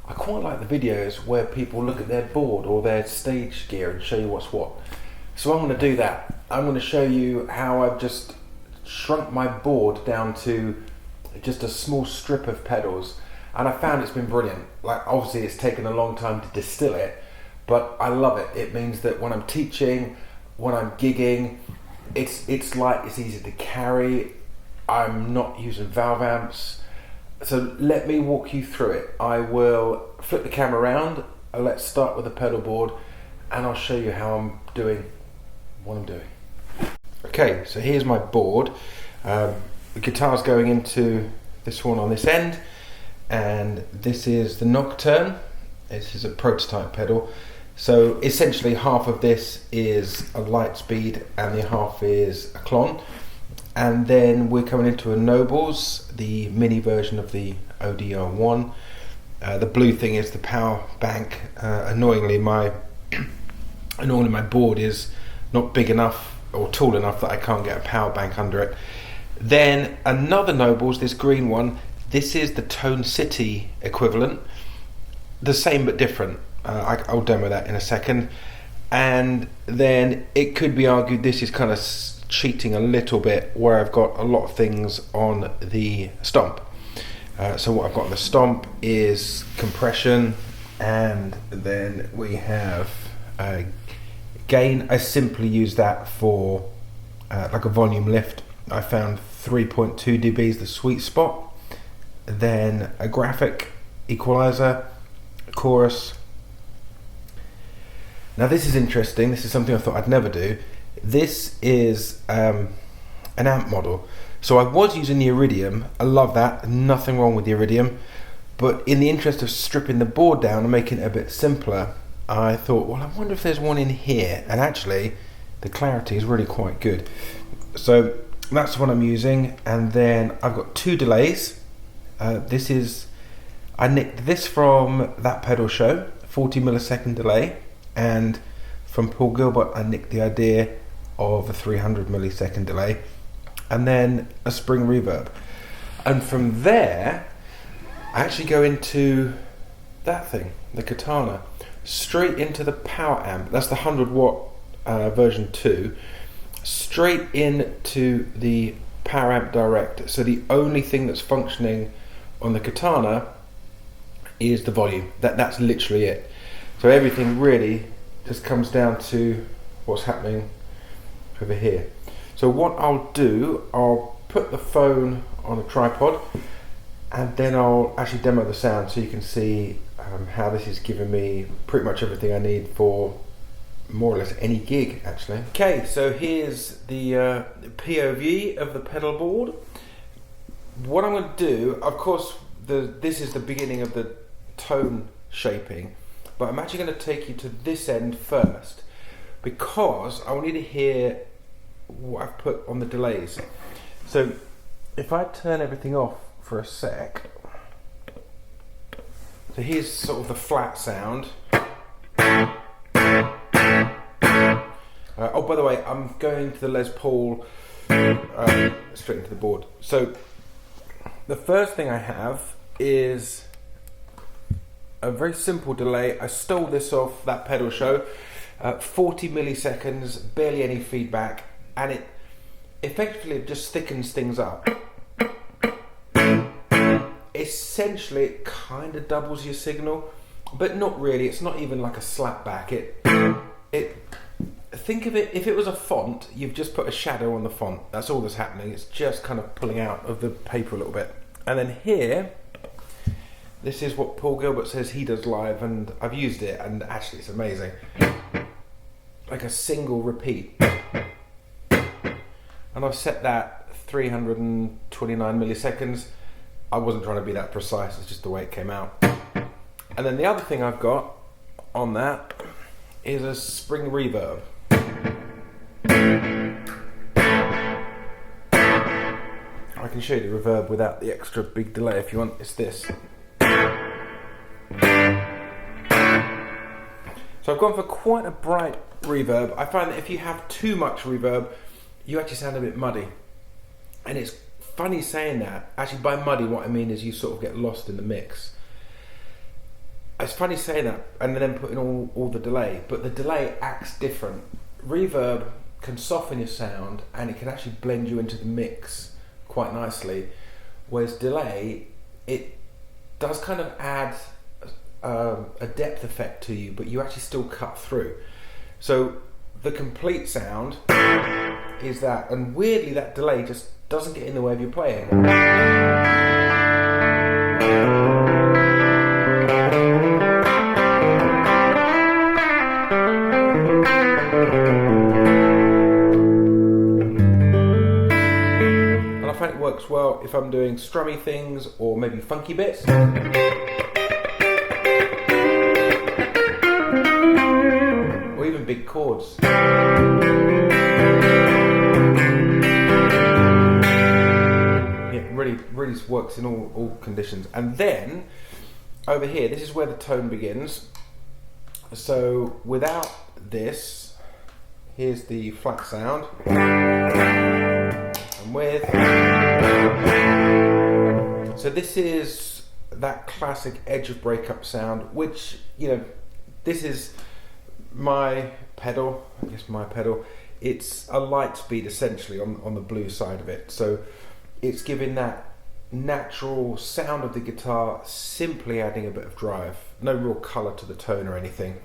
I quite like the videos where people look at their board or their stage gear and show you what's what. So I'm going to do that. I'm going to show you how I've just shrunk my board down to just a small strip of pedals, and I found it's been brilliant. Like, obviously it's taken a long time to distill it, but I love it. It means that when I'm teaching, when I'm gigging, it's light, it's easy to carry. I'm not using valve amps. So let me walk you through it. I will flip the camera around. Let's start with the pedal board, and I'll show you how I'm doing what I'm doing. Okay, so here's my board. The guitar's going into this one on this end, and this is the Nocturne. This is a prototype pedal. So essentially half of this is a light speed and the half is a clon. And then we're coming into a Nobles, the mini version of the ODR1. The blue thing is the power bank. Annoyingly my board is not big enough or tall enough that I can't get a power bank under it. Then another Nobles, this green one. This is the Tone City equivalent. The same but different. I'll demo that in a second. And then it could be argued this is kind of cheating a little bit, where I've got a lot of things on the stomp. So what I've got on the stomp is compression, and then we have gain. I simply use that for like a volume lift. I found 3.2 dB is the sweet spot. Then a graphic equalizer, a chorus. Now this is interesting. This is something I thought I'd never do. This is an amp model. So I was using the Iridium. I love that. Nothing wrong with the Iridium. But in the interest of stripping the board down and making it a bit simpler, I thought, well, I wonder if there's one in here. And actually, the clarity is really quite good. So that's what I'm using. And then I've got two delays. I nicked this from That Pedal Show, 40 millisecond delay. And from Paul Gilbert, I nicked the idea of a 300 millisecond delay, and then a spring reverb. And from there, I actually go into that thing, the Katana, straight into the power amp. That's the 100 watt version 2, straight into the power amp direct. So the only thing that's functioning on the Katana is the volume. That's literally it. So everything really just comes down to what's happening over here. So what I'll do, I'll put the phone on a tripod, and then I'll actually demo the sound so you can see how this is giving me pretty much everything I need for more or less any gig, actually. Okay, so here's the POV of the pedal board. What I'm going to do, of course, this is the beginning of the tone shaping, but I'm actually going to take you to this end first, because I want you to hear what I've put on the delays. So if I turn everything off for a sec, so here's sort of the flat sound. Oh, by the way, I'm going to the Les Paul straight into the board. So the first thing I have is a very simple delay. I stole this off That Pedal Show. 40 milliseconds, barely any feedback, and it effectively just thickens things up. Essentially, it kind of doubles your signal, but not really. It's not even like a slap back. Think of it, if it was a font, you've just put a shadow on the font. That's all that's happening. It's just kind of pulling out of the paper a little bit. And then here, this is what Paul Gilbert says he does live, and I've used it, and actually it's amazing. Like a single repeat. And I've set that 329 milliseconds. I wasn't trying to be that precise, it's just the way it came out. And then the other thing I've got on that is a spring reverb. I can show you the reverb without the extra big delay if you want. It's this. So I've gone for quite a bright reverb. I find that if you have too much reverb, you actually sound a bit muddy. And it's funny saying that. Actually, by muddy, what I mean is you sort of get lost in the mix. It's funny saying that and then putting all the delay, but the delay acts different. Reverb can soften your sound and it can actually blend you into the mix quite nicely, whereas delay, it does kind of add a depth effect to you, but you actually still cut through. So the complete sound is that, and weirdly that delay just doesn't get in the way of your playing. And I find it works well if I'm doing strummy things or maybe funky bits. Or even big chords. Really works in all conditions. And then over here, this is where the tone begins. So without this, here's the flat sound, and with, so this is that classic edge of breakup sound, which, you know, this is my pedal, I guess my pedal. It's a light speed essentially on the blue side of it, so it's giving that natural sound of the guitar, simply adding a bit of drive, no real colour to the tone or anything,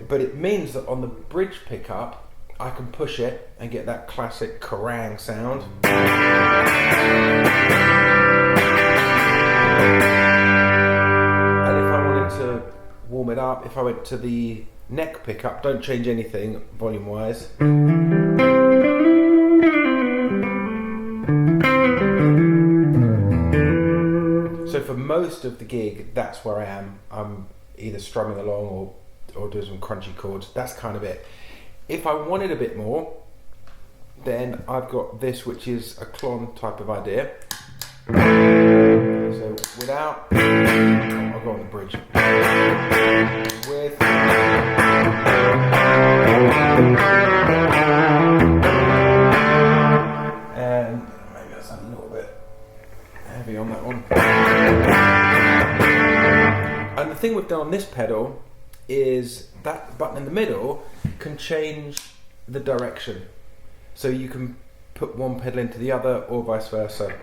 but it means that on the bridge pickup I can push it and get that classic Kerrang sound. And if I wanted to warm it up, if I went to the neck pickup, don't change anything volume wise, so for most of the gig, that's where I am. I'm either strumming along or doing some crunchy chords. That's kind of it. If I wanted a bit more, then I've got this, which is a clon type of idea. So without, I'll go on the bridge. With, and maybe that's a little bit heavy on that one. And the thing we've done on this pedal is that button in the middle can change the direction. So you can put one pedal into the other or vice versa.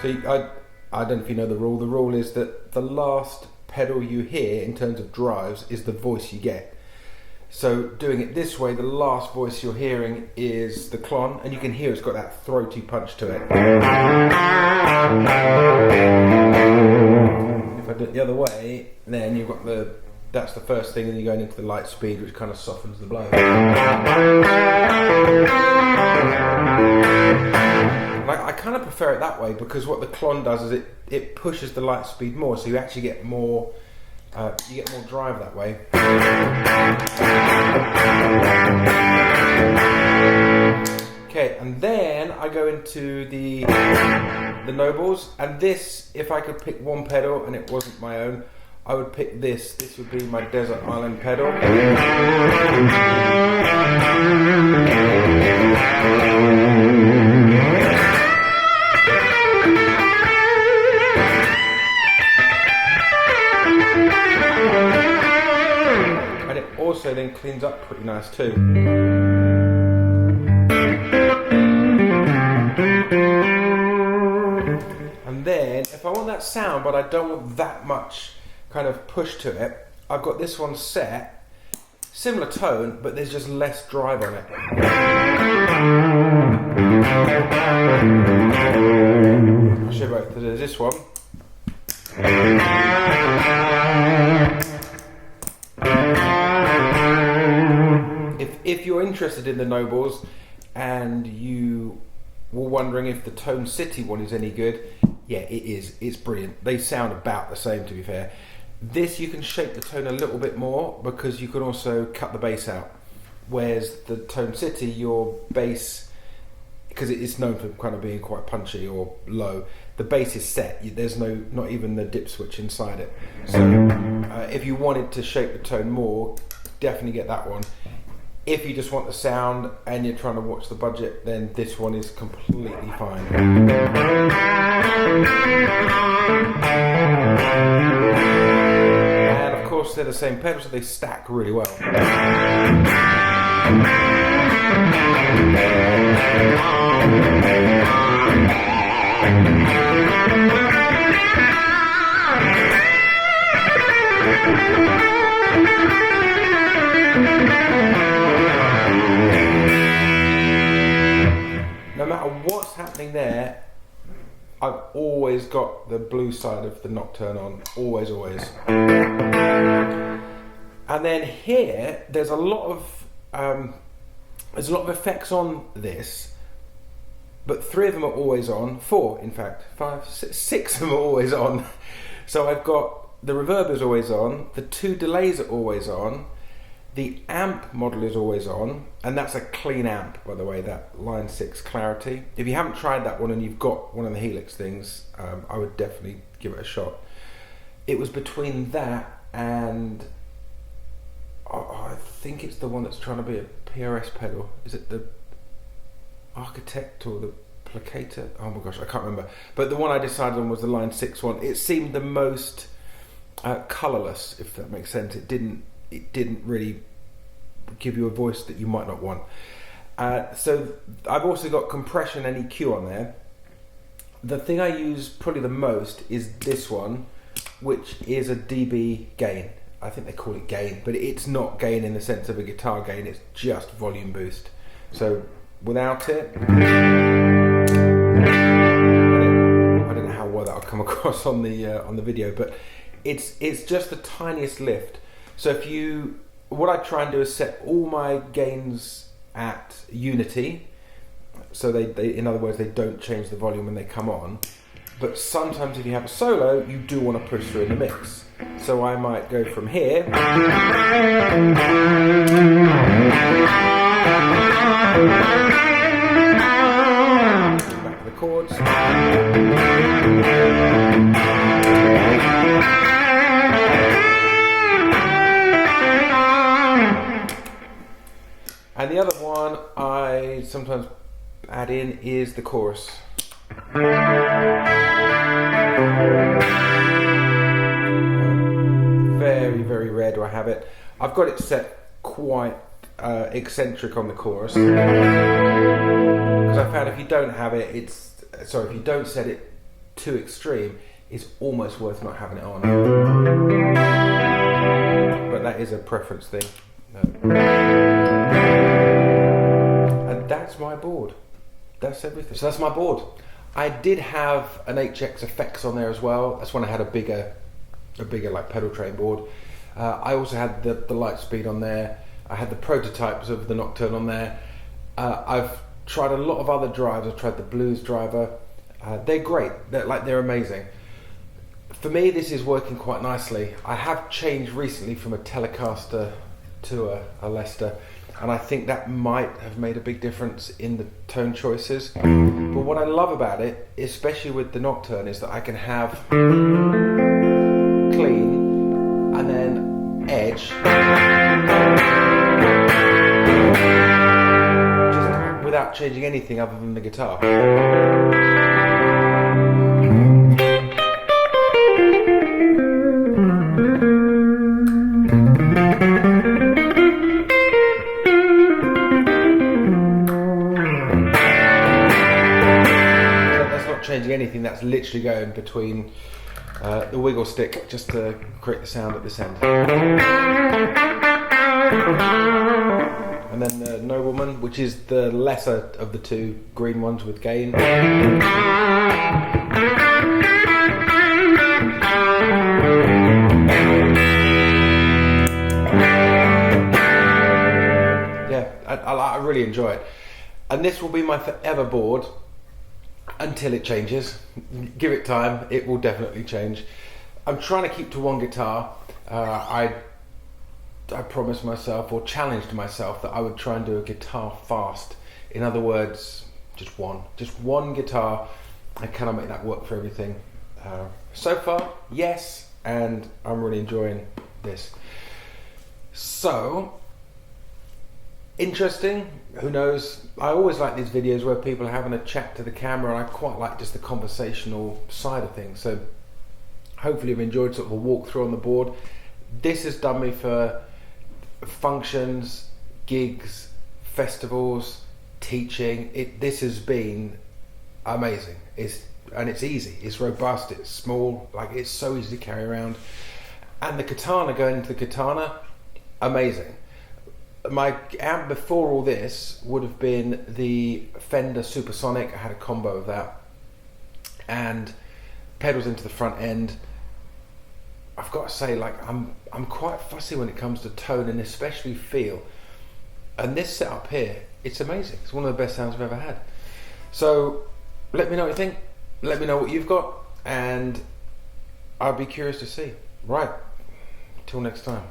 So I don't know if you know the rule. The rule is that the last pedal you hear in terms of drives is the voice you get. So doing it this way, the last voice you're hearing is the clon, and you can hear it's got that throaty punch to it. If I do it the other way, then you've got that's the first thing, and then you're going into the light speed, which kind of softens the blow. I kind of prefer it that way, because what the clon does is it pushes the light speed more, so you actually get more drive that way. Okay, and then I go into the nobles, and this, if I could pick one pedal and it wasn't my own, I would pick this. This would be my Desert Island pedal. Also then cleans up pretty nice too. And then if I want that sound but I don't want that much kind of push to it, I've got this one set, similar tone, but there's just less drive on it. I'll show you both. There's this one. If you're interested in the nobles and you were wondering if the Tone City one is any good, yeah, it is. It's brilliant. They sound about the same, to be fair. This, you can shape the tone a little bit more because you can also cut the bass out. Whereas the Tone City, your bass, because it's known for kind of being quite punchy or low, the bass is set. There's not even the dip switch inside it. So if you wanted to shape the tone more, definitely get that one. If you just want the sound and you're trying to watch the budget, then this one is completely fine. And of course they're the same pedals, so they stack really well. No matter what's happening there, I've always got the blue side of the Nocturne on, always. And then here, there's a lot of effects on this, but 3 of them are always on. 4, in fact, 5, 6 of them are always on. So I've got the reverb is always on, the 2 delays are always on. The amp model is always on, and that's a clean amp, by the way, that Line 6 Clarity. If you haven't tried that one and you've got one of the Helix things, I would definitely give it a shot. It was between that and I think it's the one that's trying to be a PRS pedal. Is it the Architect or the Placator? Oh my gosh, I can't remember. But the one I decided on was the Line 6 one. It seemed the most colourless, if that makes sense. It didn't really give you a voice that you might not want. So I've also got compression and EQ on there. The thing I use probably the most is this one, which is a dB gain. I think they call it gain, but it's not gain in the sense of a guitar gain, it's just volume boost. So without it, I don't know how well that'll come across on the video, but it's just the tiniest lift. So what I try and do is set all my gains at unity, so they in other words, they don't change the volume when they come on. But sometimes if you have a solo, you do want to push through in the mix. So I might go from here, back to the chords. And the other one I sometimes add in is the chorus. Very, very rare do I have it. I've got it set quite eccentric on the chorus, because I found if you don't have it, if you don't set it too extreme, it's almost worth not having it on. But that is a preference thing. And that's my board. That's everything. So that's my board. I did have an HX effects on there as well. That's when I had a bigger like pedal train board. I also had the Lightspeed on there. I had the prototypes of the Nocturne on there. I've tried a lot of other drives. I've tried the Blues driver. They're great. They're amazing. For me, this is working quite nicely. I have changed recently from a Telecaster to a Lester, and I think that might have made a big difference in the tone choices. But what I love about it, especially with the Nocturne, is that I can have clean and then edge, just without changing anything other than the guitar. Changing anything, that's literally going between the wiggle stick just to create the sound at this end. And then the Nobleman, which is the lesser of the 2 green ones with gain. Yeah, I really enjoy it. And this will be my forever board until it changes. Give it time, it will definitely change. I'm trying to keep to one guitar. I promised myself, or challenged myself, that I would try and do a guitar fast. In other words, just one guitar. I cannot make that work for everything. So far, yes, and I'm really enjoying this. So interesting, who knows. I always like these videos where people are having a chat to the camera, and I quite like just the conversational side of things. So hopefully you've enjoyed sort of a walkthrough on the board. This has done me for functions, gigs, festivals, teaching. This has been amazing. It's easy, it's robust, it's small, like it's so easy to carry around. And the katana, going into the katana, amazing. My amp before all this would have been the Fender Supersonic. I had a combo of that, and pedals into the front end. I've got to say, like, I'm quite fussy when it comes to tone and especially feel. And this setup here, it's amazing. It's one of the best sounds I've ever had. So let me know what you think. Let me know what you've got, and I'll be curious to see. Right, till next time.